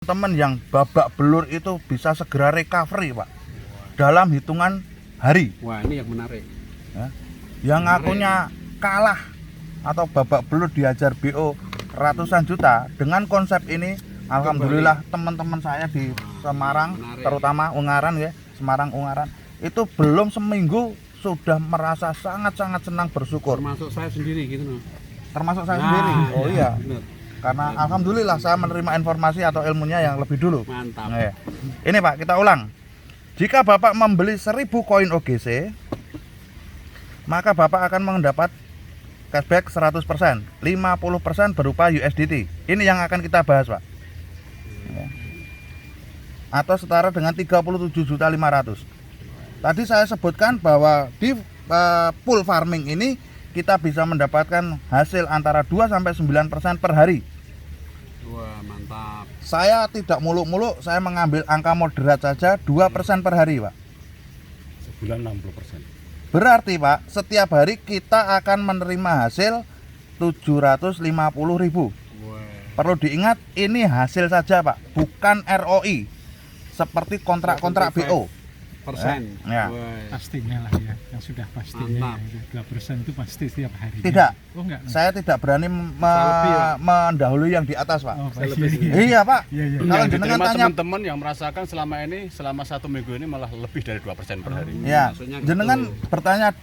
teman yang babak belur itu bisa segera recovery, Pak, dalam hitungan hari. Wah, ini yang menarik. Ya. Yang akunnya kalah atau babak belur dihajar BO ratusan juta, dengan konsep ini alhamdulillah teman-teman saya di Semarang, terutama Ungaran ya, Semarang Ungaran, itu belum seminggu sudah merasa sangat-sangat senang, bersyukur. Termasuk saya sendiri gitu loh. Termasuk saya sendiri. Oh iya. Bener. Karena alhamdulillah saya menerima informasi atau ilmunya yang lebih dulu. Mantap. Nah, ya. Ini Pak, kita ulang. Jika Bapak membeli 1000 koin OGC, maka Bapak akan mendapat cashback 100%, 50% berupa USDT. Ini yang akan kita bahas, Pak. Ya. Atau setara dengan 37.500.000. Tadi saya sebutkan bahwa di pool farming ini kita bisa mendapatkan hasil antara 2 sampai 9% per hari. Wah, mantap. Saya tidak muluk-muluk, saya mengambil angka moderat saja, 2% per hari, Pak. Sebulan 60%. Berarti, Pak, setiap hari kita akan menerima hasil 750.000. Wah. Perlu diingat, ini hasil saja, Pak, bukan ROI. Seperti kontrak-kontrak BO. Persen. Ya. Wah. Pastinya lah ya, yang sudah pastinya Mantap. 2% itu pasti setiap hari. Tidak. Oh enggak. Saya tidak berani lebih, Pak. mendahului yang di atas, Pak. Oh, Saya pasti. lebih. Iya, Pak. Iya, iya. Kalau Yang jenengan diterima tanya, teman-teman yang merasakan selama ini, selama 1 minggu ini malah lebih dari 2% per hari. ya, Maksudnya jenengan gitu. bertanya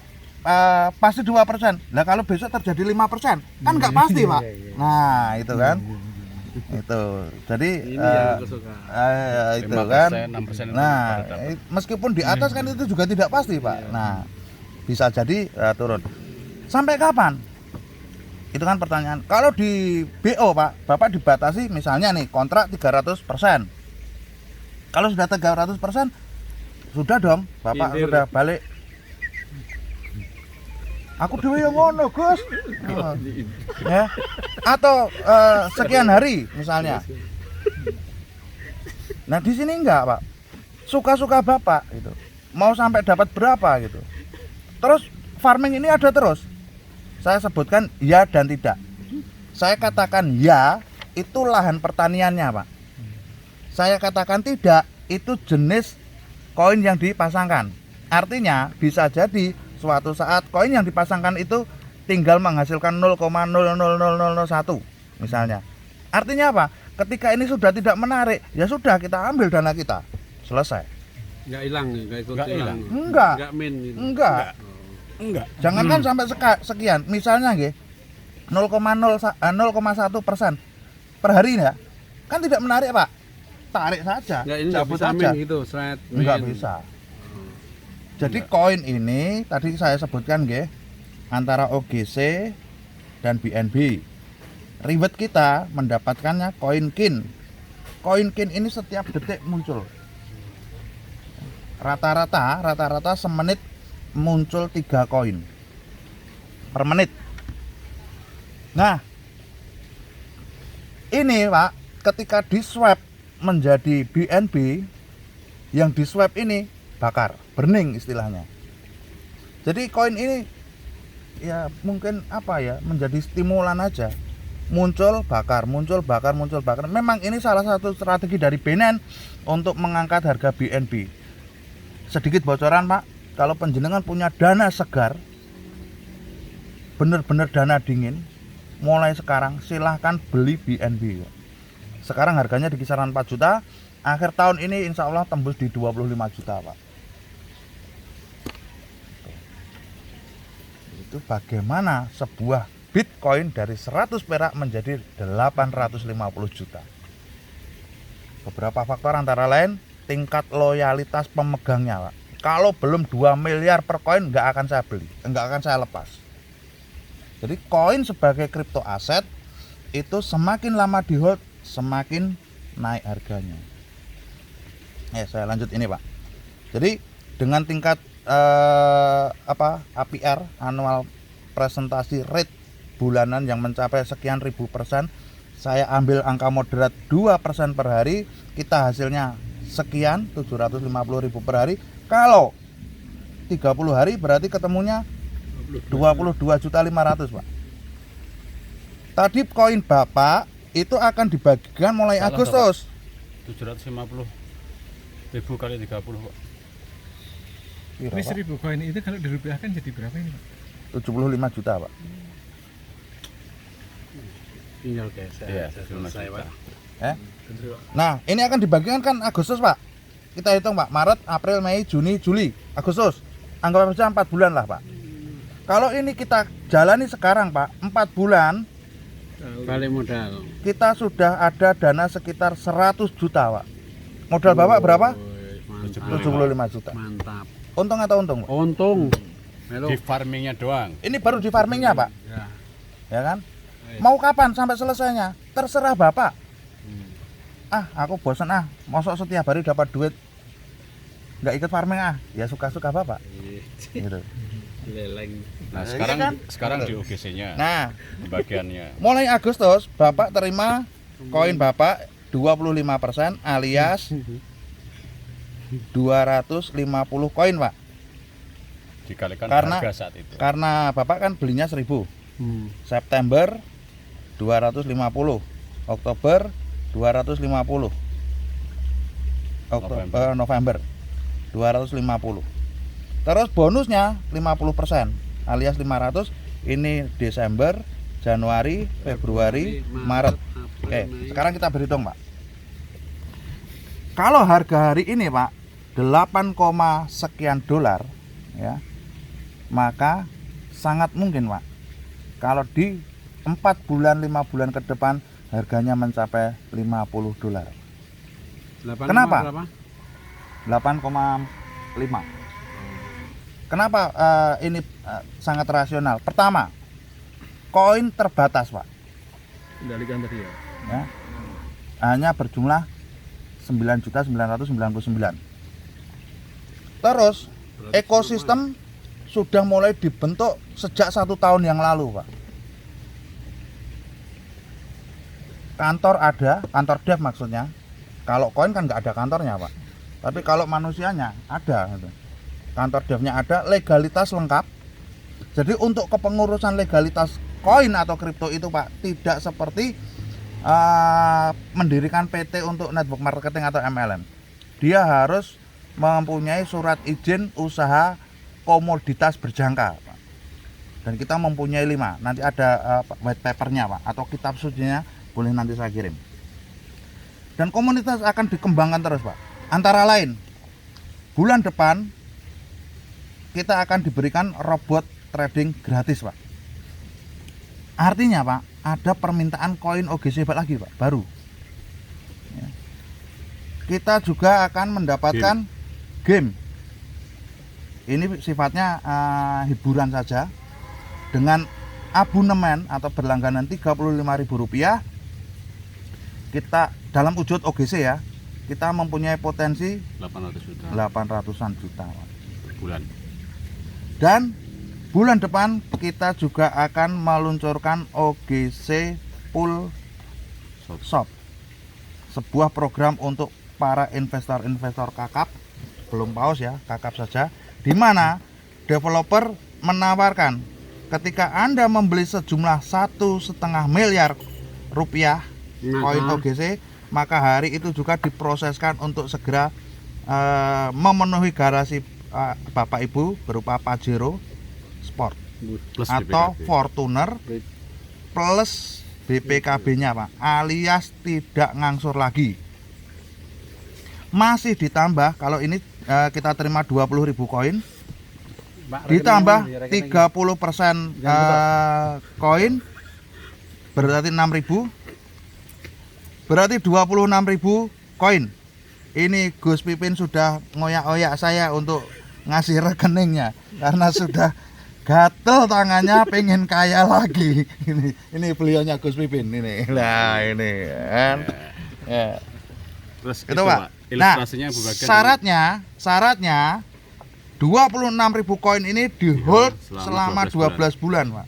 pasti 2%. Lah kalau besok terjadi 5%, kan nggak pasti, Pak. Nah, itu kan. Itu. Jadi Ini yang aku suka. itu 5%, kan. 6% itu Nah, pada dapat. meskipun di atas kan itu juga tidak pasti, Pak. Nah, bisa jadi turun. Sampai kapan? Itu kan pertanyaan. Kalau di BO, Pak, Bapak dibatasi misalnya nih kontrak 300%. Kalau sudah 300%, sudah dong, Bapak Indir. sudah balik. Aku dhewe yang ngono, Gus. Ya. Atau sekian hari misalnya. Nah, di sini enggak, Pak. Suka-suka Bapak gitu. Mau sampai dapat berapa gitu. Terus farming ini ada terus. Saya sebutkan ya dan tidak. Saya katakan ya, itu lahan pertaniannya, Pak. Saya katakan tidak, itu jenis koin yang dipasangkan. Artinya bisa jadi suatu saat koin yang dipasangkan itu tinggal menghasilkan 0,000001 misalnya. Artinya apa? Ketika ini sudah tidak menarik, ya sudah kita ambil dana kita. Selesai. Nggak hilang, nggak ikut Nggak hilang. Enggak. Nggak min gitu. Enggak. Enggak. Jangankan sampai sekian, misalnya nggih 0,1% per hari ya. Kan tidak menarik, Pak. Tarik saja, Nggak, ini nggak cabut bisa saja. min gitu, seret Enggak min. bisa. Jadi koin ini tadi saya sebutkan nggih, antara OGC dan BNB. Ribet kita mendapatkannya koin kin. Koin kin ini setiap detik muncul. Rata-rata semenit muncul 3 koin per menit. Nah, ini Pak, ketika di swap menjadi BNB, yang di swap ini bakar, burning istilahnya. Jadi koin ini ya mungkin apa ya, menjadi stimulan aja. Muncul bakar, muncul bakar, muncul bakar. Memang ini salah satu strategi dari Binance untuk mengangkat harga BNB. Sedikit bocoran, Pak, kalau penjenengan punya dana segar, bener-bener dana dingin, mulai sekarang silahkan beli BNB. Sekarang harganya di kisaran 4 juta, akhir tahun ini insya Allah tembus di 25 juta, Pak. Itu bagaimana sebuah Bitcoin dari 100 perak menjadi 850 juta. Beberapa faktor antara lain tingkat loyalitas pemegangnya, Pak. Kalau belum 2 miliar per koin nggak akan saya beli, nggak akan saya lepas. Jadi koin sebagai kripto aset itu semakin lama di hold semakin naik harganya. Saya lanjut ini, Pak. Jadi dengan tingkat APR, annual presentasi rate bulanan yang mencapai sekian ribu %, saya ambil angka moderat 2% per hari, kita hasilnya sekian 750.000 per hari. Kalau 30 hari berarti ketemunya 22.500.000, Pak. Tadi koin Bapak itu akan dibagikan mulai Salah, Agustus. 750.000 kali 30 Pak. Piro, Ini Pak? 1000 koin itu kalau dirupiahkan jadi berapa ini Pak? 75 juta, Pak. Tinggal geser. Iya, selesai, 75 Pak. juta. Nah, ini akan dibagikan kan Agustus, Pak. Kita hitung, Pak. Maret, April, Mei, Juni, Juli, Agustus. Anggap saja 4 bulan lah, Pak. Kalau ini kita jalani sekarang, Pak, 4 bulan Balik modal. kita sudah ada dana sekitar 100 juta, Pak. Modal Bapak berapa? Mantap. 75 juta. Mantap. Untung atau untung, Pak? Untung. Halo. Di farmingnya doang. Ini baru di farmingnya, Pak. Ya. Ya kan? Mau kapan sampai selesainya? Terserah Bapak. Aku bosan mosok setiap hari dapat duit nggak ikut farming ya suka-suka Bapak gitu. Leleng. Nah, Iya sekarang kan? sekarang di OGC-nya Nah, bagiannya. mulai Agustus Bapak terima koin Bapak 25% alias 250 koin, Pak. Dikalikan Karena- harga saat itu. Karena Bapak kan belinya 1000. September 250, Oktober 250, November 250. Terus bonusnya 50% alias 500. Ini Desember, Januari, Februari, Maret. Oke, sekarang kita berhitung, Pak. Kalau harga hari ini, Pak, 8, sekian dolar, ya, maka sangat mungkin, Pak, kalau di 4 bulan, 5 bulan ke depan harganya mencapai 50 dolar. Kenapa? 8,5. Kenapa ini sangat rasional? Pertama, koin terbatas, Pak. Kendalikan tadi ya. Ya. Hanya berjumlah 9.999. Terus ekosistem sudah mulai dibentuk sejak 1 tahun yang lalu, Pak. Kantor ada, kantor dev maksudnya. Kalau koin kan nggak ada kantornya, Pak. Tapi kalau manusianya ada, gitu. Kantor devnya ada, legalitas lengkap. Jadi untuk kepengurusan legalitas koin atau kripto itu, Pak, tidak seperti mendirikan PT untuk network marketing atau MLM. Dia harus mempunyai surat izin usaha komoditas berjangka, Pak. Dan kita mempunyai 5. Nanti ada white papernya, Pak, atau kitab sucinya, boleh nanti saya kirim. Dan komunitas akan dikembangkan terus, Pak. Antara lain, bulan depan kita akan diberikan robot trading gratis, Pak. Artinya, Pak, ada permintaan koin OGC lagi, Pak, baru. Ya. Kita juga akan mendapatkan game. Ini sifatnya hiburan saja. Dengan abonemen atau berlangganan Rp35.000, kita dalam wujud OGC ya, kita mempunyai potensi 800 juta 800-an juta, Pak. per bulan. Dan bulan depan kita juga akan meluncurkan OGC Pool Shop, sebuah program untuk para investor-investor kakap, belum paus ya, kakap saja, di mana developer menawarkan ketika Anda membeli sejumlah 1,5 miliar rupiah koin OGC, maka hari itu juga diproseskan untuk segera memenuhi garasi Bapak Ibu berupa Pajero Sport Plus atau BPKB. Fortuner plus BPKB-nya, Pak, alias tidak ngangsur lagi. Masih ditambah kalau ini kita terima 20.000 koin, ditambah 30% koin berarti 6.000, berarti 26.000 koin. Ini Gus Pipin sudah ngoyak-oyak saya untuk ngasih rekeningnya karena sudah gatel tangannya, pengen kaya lagi. Ini beliaunya Gus Pipin ini. Nah, ini kan. Ya. Terus Itu, Pak. Nah, ilustrasinya Bu Bagas. syaratnya 26.000 koin ini di hold selama 12 bulan, Pak.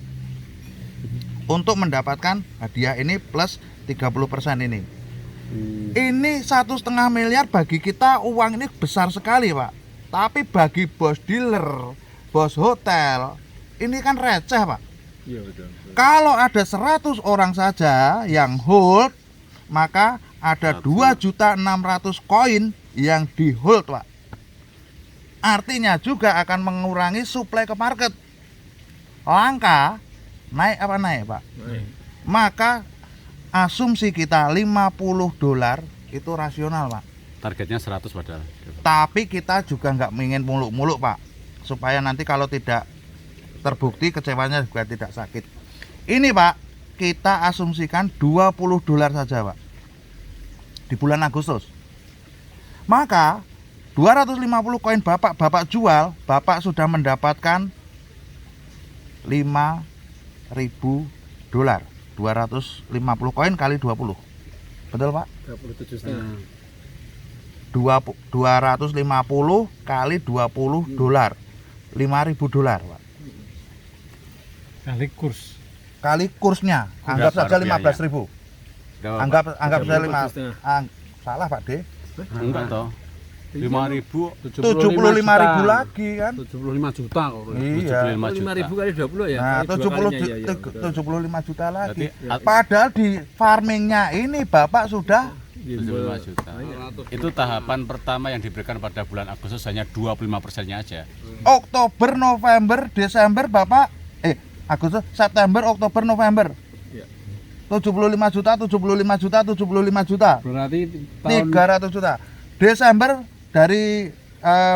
Untuk mendapatkan hadiah ini plus 30% ini. Ini 1,5 miliar bagi kita, uang ini besar sekali, Pak. Tapi bagi bos dealer, bos hotel, ini kan receh, Pak. Iya betul. Kalau ada 100 orang saja yang hold, maka ada 2.600.000 koin yang di hold, Pak. Artinya juga akan mengurangi suplai ke market. Langka naik apa naik, Pak? Maka asumsi kita $50 itu rasional, Pak. Targetnya 100 padahal. Tapi kita juga nggak ingin muluk-muluk, Pak, supaya nanti kalau tidak terbukti kecewanya juga tidak sakit. Ini, Pak, kita asumsikan $20 saja, Pak, di bulan Agustus. Maka 250 koin Bapak jual, Bapak sudah mendapatkan $5.000. 250 koin kali 20. Betul, Pak? 250 kali $20. $5.000, Pak. Kali kurs. Kali kursnya, anggap Berapa saja rupiahnya? 15.000. Enggak, Pak. Anggap saja 35,5. salah, Pak D. Enggak toh. 5.000 75.000 lagi kan? 75 juta kok. Iya. 75 juta. 5.000 kali 20 ya. Nah, kali dua kalinya, iya, iya, 75 juta lagi. Berarti Padahal di farmingnya ini Bapak sudah 75 juta. Itu tahapan pertama yang diberikan pada bulan Agustus hanya 25%-nya aja. Oktober, November, Desember Bapak Agustus, September, Oktober, November. Iya. 75 juta, 75 juta, 75 juta. Berarti tahun 300 juta. Desember dari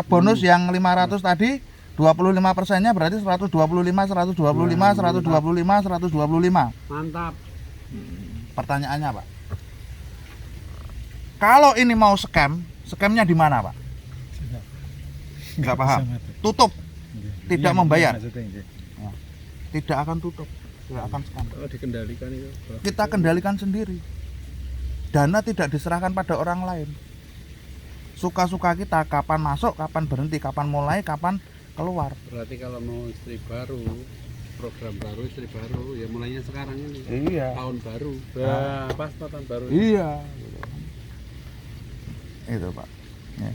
bonus yang 500 tadi 25%-nya berarti 125, 125, 125, 125. mantap. Pertanyaannya, Pak. Kalau ini mau scamnya di mana, Pak? Nggak paham. Tutup, tidak membayar. Tidak akan tutup, tidak akan scam. Kalau dikendalikan itu. Kita kendalikan sendiri. Dana tidak diserahkan pada orang lain. Suka-suka kita kapan masuk, kapan berhenti, kapan mulai, kapan keluar. Berarti kalau mau istri baru, program baru istri baru ya mulainya sekarang ini. Iya. Tahun baru. Pas tahun baru. Iya. Itu, Pak. Ya.